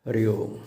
हरि ओम।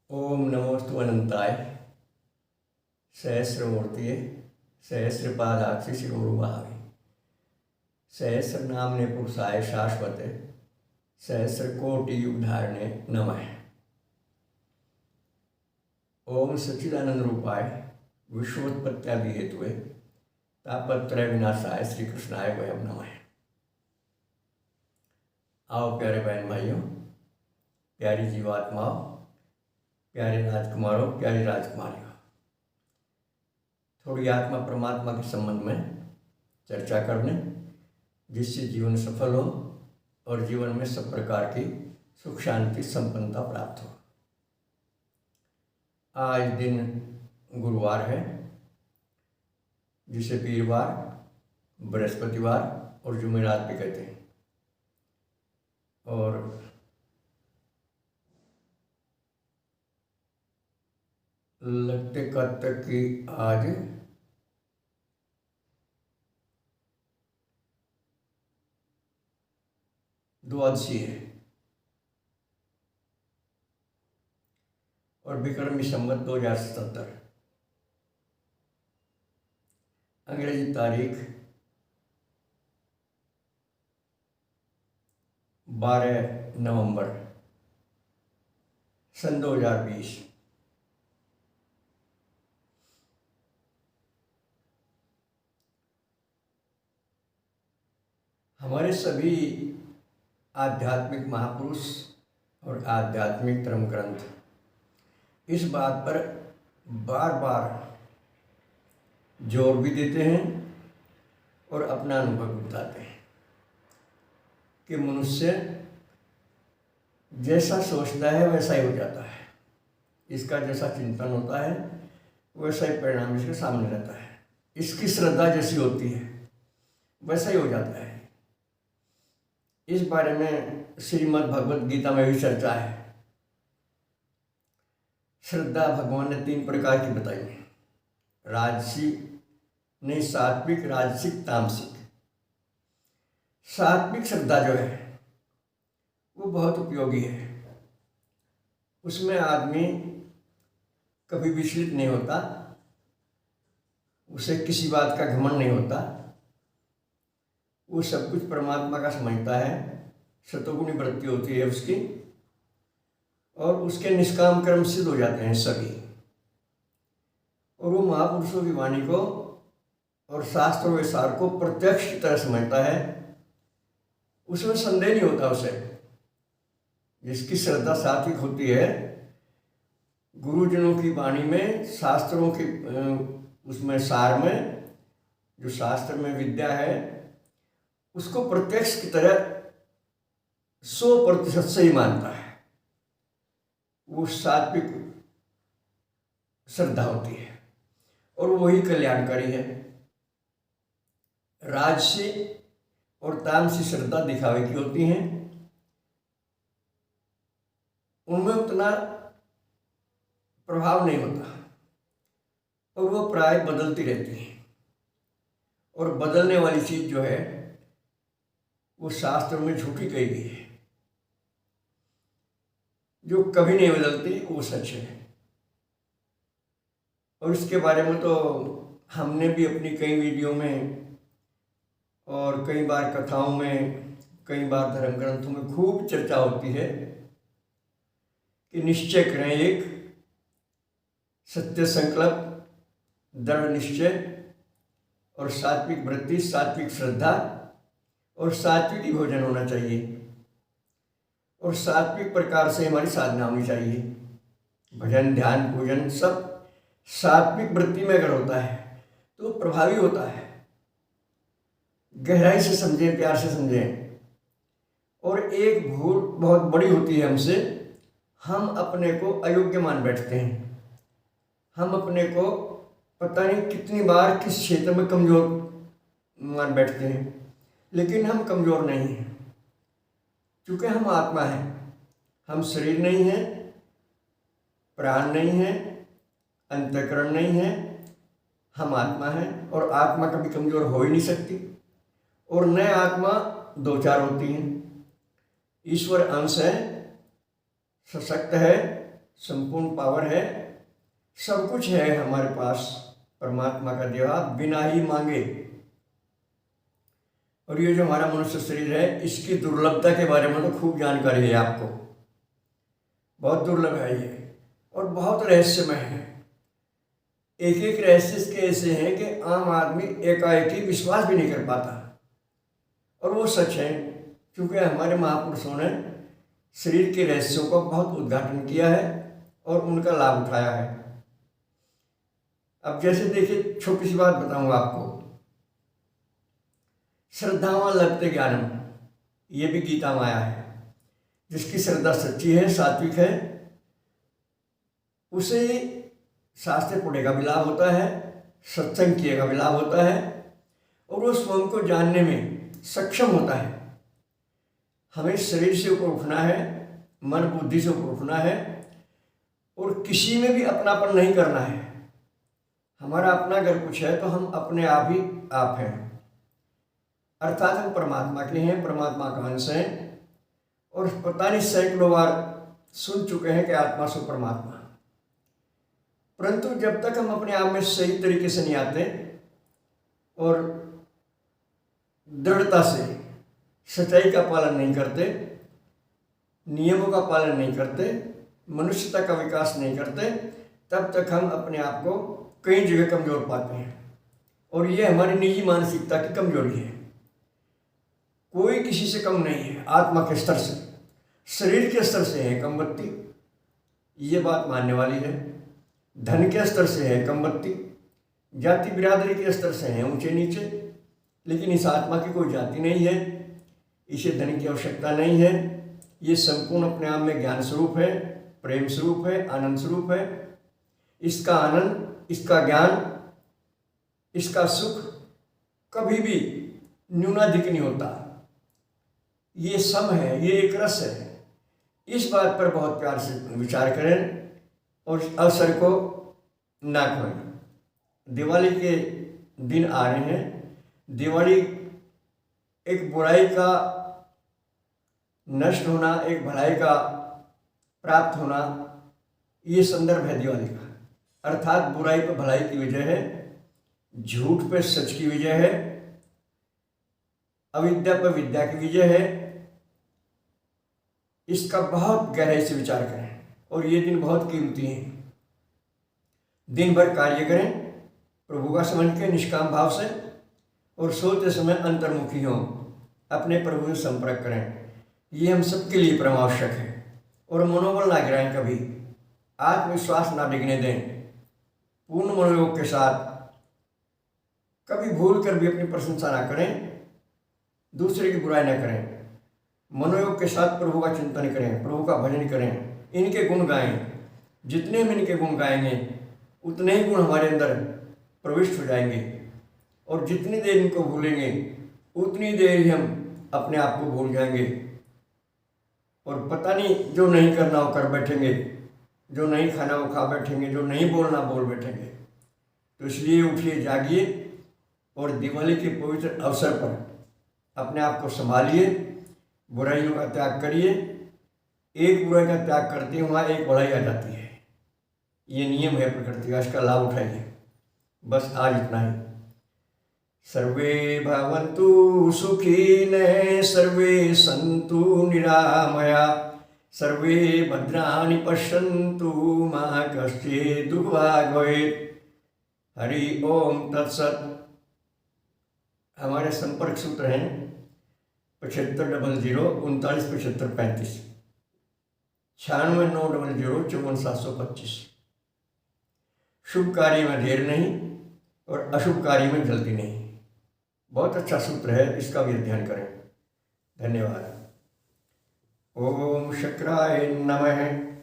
ओम नमोस्तु अनंताय सहस्रमूर्तिये सहस्रपादाक्षि शिरोरुबाहवे सहस्र नामने पुरुषाय शाश्वते सहस्रकोटि युगधारणे नमः। ओम सच्चिदानंद रूपाय विश्वोत्पत्त्यादि हेतुवे तापत्रय विनाशाय श्री कृष्णाय वयम नमः। आओ प्यारे बहन भाइयों, प्यारी जीवात्माओं, प्यारे राजकुमारों, प्यारी राजकुमारियों, थोड़ी आत्मा परमात्मा के संबंध में चर्चा करने, जिससे जीवन सफल हो और जीवन में सब प्रकार की सुख शांति संपन्नता प्राप्त हो। आज दिन गुरुवार है, जिसे वीरवार, बृहस्पतिवार और जुमेरात भी कहते हैं। और लगते कब तक कि आज द्वादशी है और विक्रमी संवत 2077, अंग्रेजी तारीख 12 नवंबर सन 2020। हमारे सभी आध्यात्मिक महापुरुष और आध्यात्मिक धर्म ग्रंथ इस बात पर बार बार जोर भी देते हैं और अपना अनुभव बताते हैं कि मनुष्य जैसा सोचता है वैसा ही हो जाता है, इसका जैसा चिंतन होता है वैसा ही परिणाम इसके सामने रहता है, इसकी श्रद्धा जैसी होती है वैसा ही हो जाता है। इस बारे में श्रीमद् भगवद गीता में भी चर्चा है। श्रद्धा भगवान ने 3 प्रकार की बताई है, राजसी नहीं, सात्विक, राजसिक, तामसिक। सात्विक श्रद्धा जो है वो बहुत उपयोगी है। उसमें आदमी कभी विचलित नहीं होता, उसे किसी बात का घमंड नहीं होता, वो सब कुछ परमात्मा का समझता है, सतोगुणी वृत्ति होती है उसकी, और उसके निष्काम कर्म सिद्ध हो जाते हैं सभी। और वो महापुरुषों की वाणी को और शास्त्रों के सार को प्रत्यक्ष की तरह समझता है, उसमें संदेह नहीं होता उसे। जिसकी श्रद्धा सात्विक होती है, गुरुजनों की वाणी में, शास्त्रों की उसमें सार में, जो शास्त्र में विद्या है उसको प्रत्यक्ष की तरह 100% सही मानता है, वो सात्विक श्रद्धा होती है और वही कल्याणकारी है। राजसी और तामसी श्रद्धा दिखावे की होती हैं, उनमें उतना प्रभाव नहीं होता और वो प्राय बदलती रहती है। और बदलने वाली चीज जो है वो शास्त्र में झूठी कही गई है, जो कभी नहीं बदलती वो सच है। और इसके बारे में तो हमने भी अपनी कई वीडियो में और कई बार कथाओं में, कई बार धर्म ग्रंथों में खूब चर्चा होती है कि निश्चय करें एक सत्य संकल्प, दृढ़ निश्चय और सात्विक वृत्ति, सात्विक श्रद्धा और सात्विक ही भोजन होना चाहिए और सात्विक प्रकार से हमारी साधना होनी चाहिए। भजन, ध्यान, पूजन सब सात्विक वृत्ति में अगर होता है तो प्रभावी होता है। गहराई से समझें, प्यार से समझें और एक भूल बहुत बड़ी होती है हमसे, हम अपने को अयोग्य मान बैठते हैं। हम अपने को पता नहीं कितनी बार किस क्षेत्र में कमज़ोर मान बैठते हैं, लेकिन हम कमज़ोर नहीं हैं, क्योंकि हम आत्मा हैं। हम शरीर नहीं हैं, प्राण नहीं है, अंतःकरण नहीं है, हम आत्मा हैं। और आत्मा कभी कमज़ोर हो ही नहीं सकती, और न आत्मा दो चार होती हैं। ईश्वर अंश है, सशक्त है, संपूर्ण पावर है, सब कुछ है हमारे पास परमात्मा का दिया बिना ही मांगे। और ये जो हमारा मनुष्य शरीर है, इसकी दुर्लभता के बारे में तो खूब जानकारी है आपको, बहुत दुर्लभ है ये और बहुत रहस्यमय है। एक एक रहस्य इसके ऐसे हैं कि आम आदमी एकाएकी विश्वास भी नहीं कर पाता, और वो सच है, क्योंकि हमारे महापुरुषों ने शरीर के रहस्यों का बहुत उद्घाटन किया है और उनका लाभ उठाया है। अब जैसे देखिए, छोटी सी बात बताऊंगा आपको, श्रद्धावान लभते ज्ञानम, ये भी गीता में आया है। जिसकी श्रद्धा सच्ची है, सात्विक है, उसे शास्त्र पढ़ने का भी लाभ होता है, सत्संग किए का भी लाभ होता है, और वो स्वयं को जानने में सक्षम होता है। हमें शरीर से ऊपर उठना है, मन बुद्धि से ऊपर उठना है, और किसी में भी अपनापन नहीं करना है। हमारा अपना अगर कुछ है तो हम अपने आप ही आप हैं, अर्थात हम परमात्मा के हैं, परमात्मा का अंश हैं। और पता नहीं सैकड़ों बार सुन चुके हैं कि आत्मा सो परमात्मा, परंतु जब तक हम अपने आप में सही तरीके से नहीं आते और दृढ़ता से सच्चाई का पालन नहीं करते, नियमों का पालन नहीं करते, मनुष्यता का विकास नहीं करते, तब तक हम अपने आप को कई जगह कमज़ोर पाते हैं। और ये हमारी निजी मानसिकता की कमजोरी है। कोई किसी से कम नहीं है आत्मा के स्तर से, शरीर के स्तर से है कमबत्ती, ये बात मानने वाली है। धन के स्तर से है कमबत्ती, जाति बिरादरी के स्तर से है ऊंचे नीचे, लेकिन इस आत्मा की कोई जाति नहीं है, इसे धन की आवश्यकता नहीं है। ये संपूर्ण अपने आप में ज्ञान स्वरूप है, प्रेम स्वरूप है, आनंद स्वरूप है। इसका आनंद, इसका ज्ञान, इसका सुख कभी भी न्यूनाधिक नहीं होता। ये सम है, ये एक रस है। इस बात पर बहुत प्यार से विचार करें और अवसर को ना खोएं। दिवाली के दिन आ रहे हैं। दिवाली एक बुराई का नष्ट होना, एक भलाई का प्राप्त होना, ये संदर्भ है दिवाली का। अर्थात बुराई पर भलाई की विजय है, झूठ पर सच की विजय है, अविद्या पर विद्या की विजय है। इसका बहुत गहराई से विचार करें और ये दिन बहुत कीमती है। दिन भर कार्य करें प्रभु का समझ के निष्काम भाव से, और सोते समय अंतर्मुखी हों, अपने प्रभु से संपर्क करें। ये हम सबके लिए परम आवश्यक है। और मनोबल ना गिराएं, कभी आत्मविश्वास ना डिगने दें। पूर्ण मनोयोग के साथ कभी भूल कर भी अपनी प्रशंसा ना करें, दूसरे की बुराई ना करें। मनोयोग के साथ प्रभु का चिंतन करें, प्रभु का भजन करें, इनके गुण गाएं। जितने हम इनके गुण गाएंगे उतने ही गुण हमारे अंदर प्रविष्ट हो जाएंगे, और जितनी देर इनको भूलेंगे उतनी देर ही हम अपने आप को भूल जाएंगे, और पता नहीं जो नहीं करना वो कर बैठेंगे, जो नहीं खाना वो खा बैठेंगे, जो नहीं बोलना बोल बैठेंगे। तो इसलिए उठिए, जागिए, और दिवाली के पवित्र अवसर पर अपने आप को संभालिए, बुराइयों का त्याग करिए। एक बुराई का त्याग करते हैं वहाँ एक भलाई आ जाती है। ये नियम है प्रकृति का, इसका लाभ उठाइए। बस आज इतना ही। सर्वे भवन्तु सुखिनः, सर्वे सन्तु निरामया, सर्वे भद्राणि पश्यन्तु, मा कश्चित् दुःखभाग् भवेत्। हरि ओम तत्सत्। हमारे संपर्क सूत्र हैं 7500 39 75 35, 96 900 54 725। शुभ कार्य में देर नहीं और अशुभ कार्य में जल्दी नहीं। बहुत अच्छा सूत्र है, इसका भी अध्ययन करें। धन्यवाद। ओम शक्राय नमः।